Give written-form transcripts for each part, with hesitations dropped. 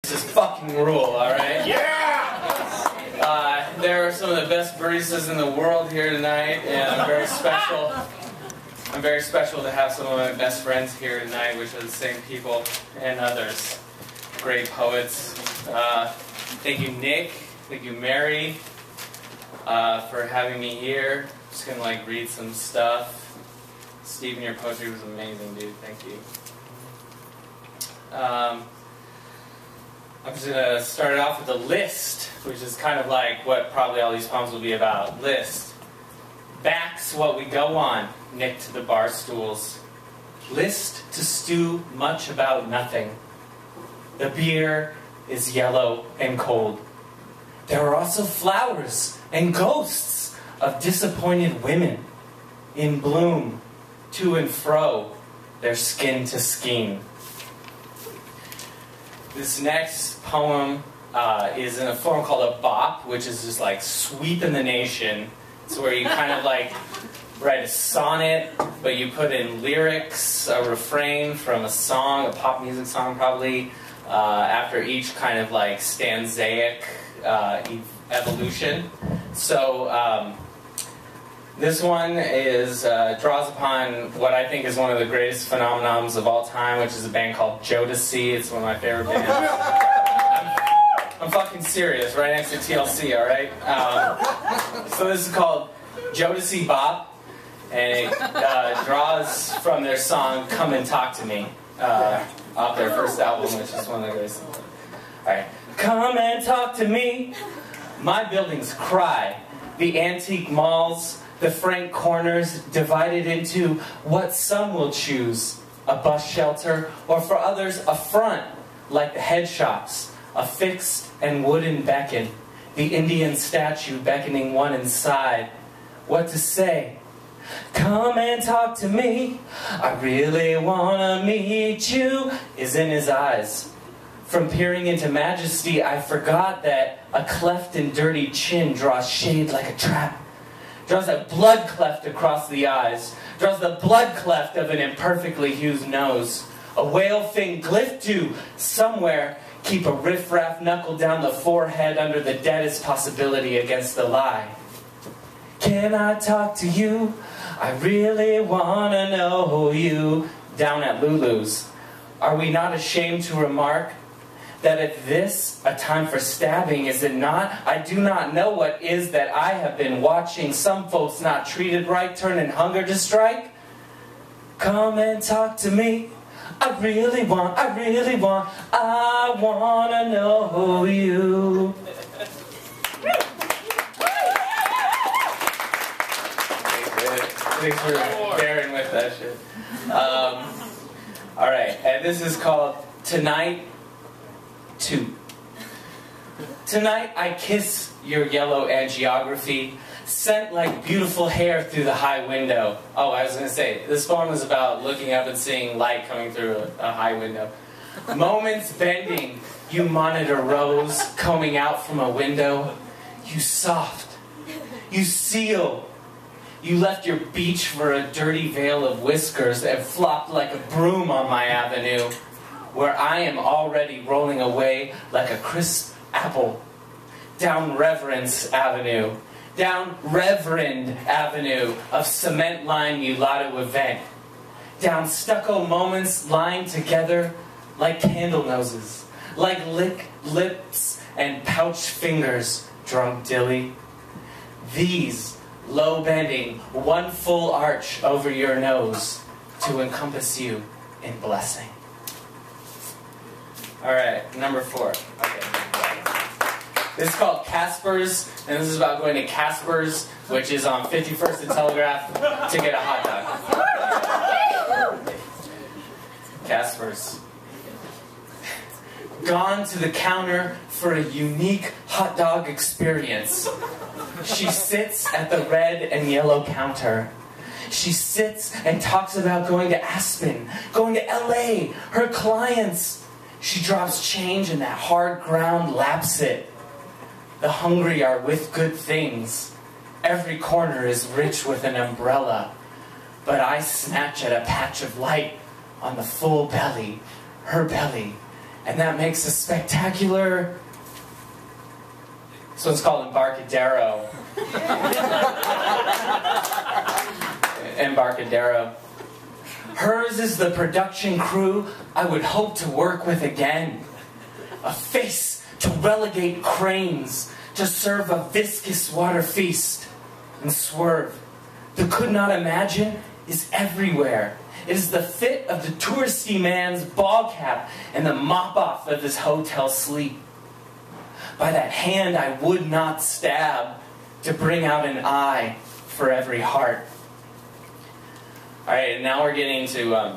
This is fucking rule, alright? Yeah! There are some of the best baristas in the world here tonight, and I'm very special. I'm very special to have some of my best friends here tonight, which are the same people and others. Great poets. Thank you, Nick. Thank you, Mary, for having me here. I'm just gonna read some stuff. Steven, your poetry was amazing, dude. Thank you. I'm just going to start it off with a list, which is kind of like what probably all these poems will be about. List. Back's what we go on, Nick to the bar stools. List to stew much about nothing. The beer is yellow and cold. There are also flowers and ghosts of disappointed women in bloom, to and fro, their skin to skin. This next poem is in a form called a bop, which is just like sweeping the nation. It's where you kind of write a sonnet, but you put in lyrics, a refrain from a song, a pop music song probably, after each kind of stanzaic evolution. So this one draws upon what I think is one of the greatest phenomenons of all time, which is a band called Jodeci. It's one of my favorite bands. I'm fucking serious, right next to TLC, alright? So this is called Jodeci Bop, and it draws from their song Come and Talk to Me, off their first album, which is one of the greatest. Alright. Come and talk to me. My buildings cry. The antique malls, the frank corners divided into what some will choose, a bus shelter, or for others a front, like the head shops, a fixed and wooden beacon, the Indian statue beckoning one inside. What to say? Come and talk to me, I really wanna meet you, is in his eyes. From peering into majesty, I forgot that a cleft and dirty chin draws shade like a trap. Draws a blood cleft across the eyes. Draws the blood cleft of an imperfectly hewn nose. A whale-fin glyph to, somewhere, keep a riff-raff knuckle down the forehead under the deadest possibility against the lie. Can I talk to you? I really wanna know you. Down at Lulu's. Are we not ashamed to remark that at this, a time for stabbing, is it not? I do not know what is that I have been watching some folks not treated right, turning hunger to strike. Come and talk to me. I wanna know you. Thanks for bearing with that shit. Alright, and this is called Tonight 2. Tonight I kiss your yellow angiography, sent like beautiful hair through the high window. Oh, I was going to say, this poem is about looking up and seeing light coming through a high window. Moments bending, you monitor rows combing out from a window. You soft, you seal. You left your beach for a dirty veil of whiskers and flopped like a broom on my avenue, where I am already rolling away like a crisp apple. Down Reverence Avenue. Down Reverend Avenue of cement-lined mulatto event. Down stucco moments lying together like candle noses. Like lick lips and pouch fingers, drunk dilly. These low-bending, one full arch over your nose to encompass you in blessing. Alright, number 4. Okay. This is called Casper's, and this is about going to Casper's, which is on 51st and Telegraph, to get a hot dog. Casper's. Gone to the counter for a unique hot dog experience. She sits at the red and yellow counter. She sits and talks about going to Aspen, going to LA, her clients. She drops change and that hard ground laps it. The hungry are with good things. Every corner is rich with an umbrella. But I snatch at a patch of light on the full belly, her belly, and that makes a spectacular... This one's called Embarcadero. Embarcadero. Hers is the production crew I would hope to work with again. A face to relegate cranes, to serve a viscous water feast. And swerve, the could not imagine, is everywhere. It is the fit of the touristy man's ball cap and the mop-off of his hotel sleep. By that hand I would not stab, to bring out an eye for every heart. Alright, and now we're getting to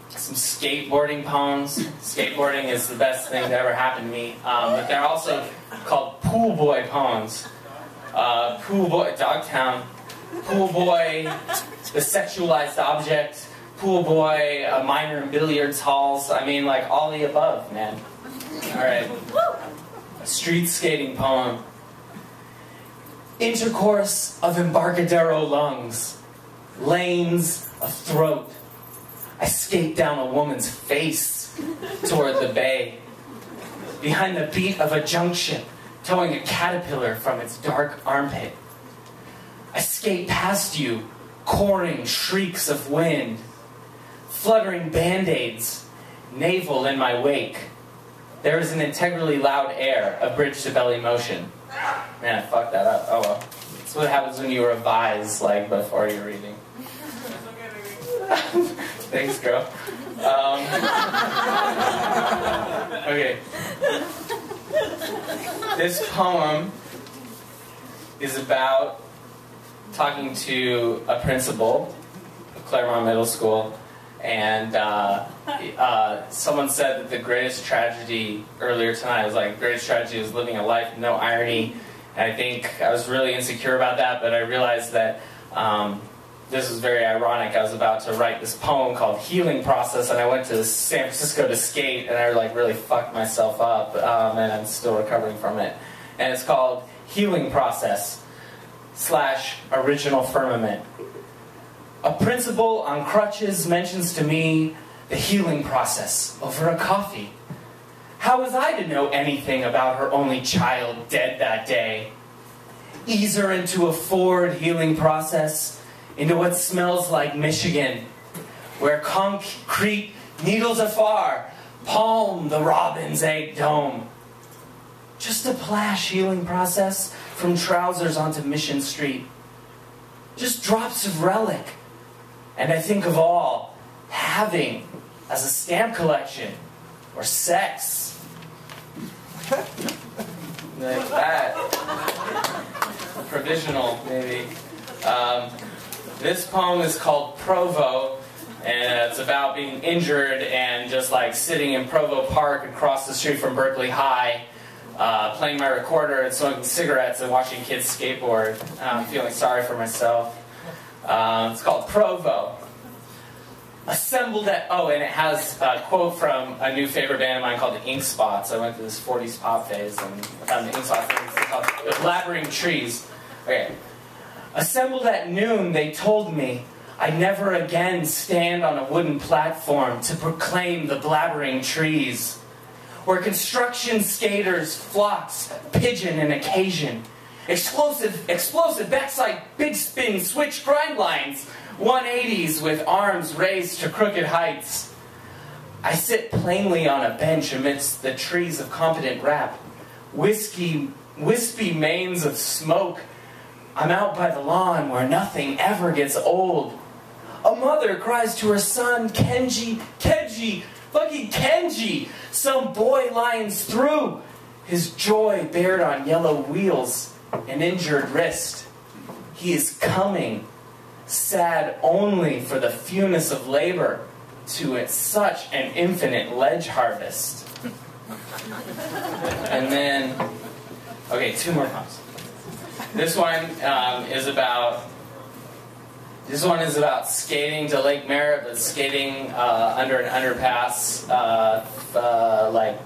some skateboarding poems. Skateboarding is the best thing to ever happen to me. But they're also called pool boy poems. Pool boy, Dogtown. Pool boy, the sexualized object. Pool boy, a minor in billiards halls. I mean, like, all the above, man. Alright. Street skating poem. Intercourse of Embarcadero lungs. Lanes of throat. I skate down a woman's face toward the bay. Behind the beat of a junk ship, towing a caterpillar from its dark armpit. I skate past you, coring shrieks of wind. Fluttering band-aids, navel in my wake. There is an integrally loud air, a bridge to belly motion. Man, I fucked that up. Oh well. That's what happens when you revise, like, before you're reading. Thanks, girl. Okay. This poem is about talking to a principal of Claremont Middle School, and someone said that the greatest tragedy earlier tonight was like, the greatest tragedy was living a life with no irony. And I think I was really insecure about that, but I realized that this was very ironic. I was about to write this poem called Healing Process, and I went to San Francisco to skate, and I like really fucked myself up, and I'm still recovering from it. And it's called Healing Process / Original Firmament. A principal on crutches mentions to me the healing process over a coffee. How was I to know anything about her only child dead that day? Ease her into a forward healing process, into what smells like Michigan, where concrete needles afar palm the robin's egg dome. Just a plash healing process from trousers onto Mission Street. Just drops of relic. And I think of all having as a stamp collection or sex. Like that. Provisional, maybe. This poem is called Provo, and it's about being injured and just like sitting in Provo Park across the street from Berkeley High, playing my recorder and smoking cigarettes and watching kids skateboard, feeling sorry for myself. It's called Provo. Assembled at... Oh, and it has a quote from a new favorite band of mine called the Ink Spots. I went through this 40s pop phase and I found the Ink Spots. It's called The Blabbering Trees. Okay. Assembled at noon, they told me I'd never again stand on a wooden platform to proclaim the blabbering trees, where construction skaters flocks, pigeon and occasion, explosive backside big spin switch grind lines, 180s with arms raised to crooked heights. I sit plainly on a bench amidst the trees of competent rap, wispy manes of smoke. I'm out by the lawn where nothing ever gets old. A mother cries to her son, Kenji, Kenji, fucking Kenji. Some boy lions through, his joy bared on yellow wheels, an injured wrist. He is coming, sad only for the fewness of labor, to it such an infinite ledge harvest. And then, okay, 2 more poems. This one is about skating to Lake Merritt, but skating under an underpass, like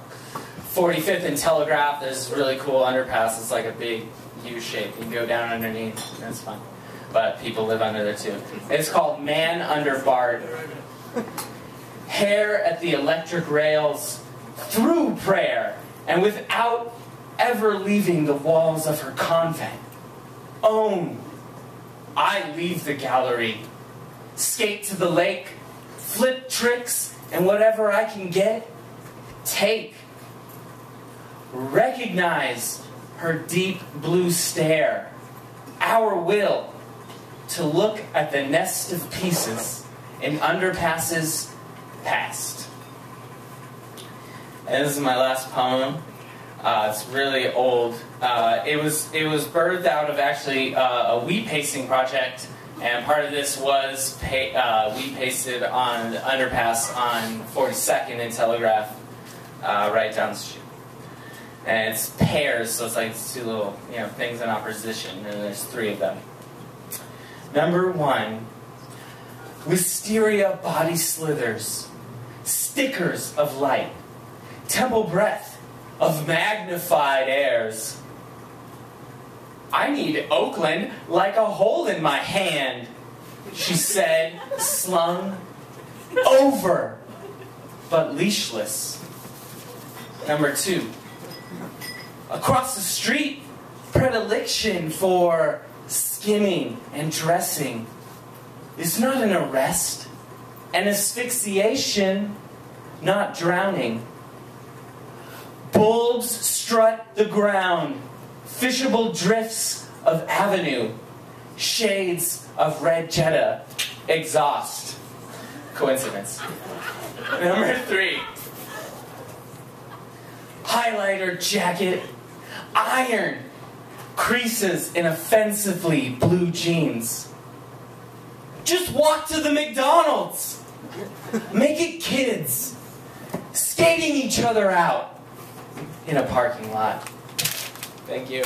45th and Telegraph. There's a really cool underpass. It's like a big U shape. You can go down underneath. That's fun. But people live under there too. It's called Man Under BART. Hair at the electric rails, through prayer, and without ever leaving the walls of her convent. Own. I leave the gallery, skate to the lake, flip tricks, and whatever I can get, take. Recognize her deep blue stare, our will to look at the nest of pieces in underpasses past. And this is my last poem. It's really old. It was birthed out of actually a wheat pasting project, and part of this was wheat pasted on the underpass on 42nd and Telegraph, right down the street. And it's pairs, so it's like two little things in opposition, and there's three of them. Number 1, wisteria body slithers, stickers of light, temple breath of magnified airs. I need Oakland like a hole in my hand, she said, slung over, but leashless. Number 2, across the street, predilection for skimming and dressing is not an arrest, an asphyxiation, not drowning. Bulbs strut the ground, fishable drifts of avenue, shades of red Jetta, exhaust. Coincidence. Number 3, highlighter jacket, iron, creases in offensively blue jeans. Just walk to the McDonald's. Make it kids, skating each other out in a parking lot. Thank you.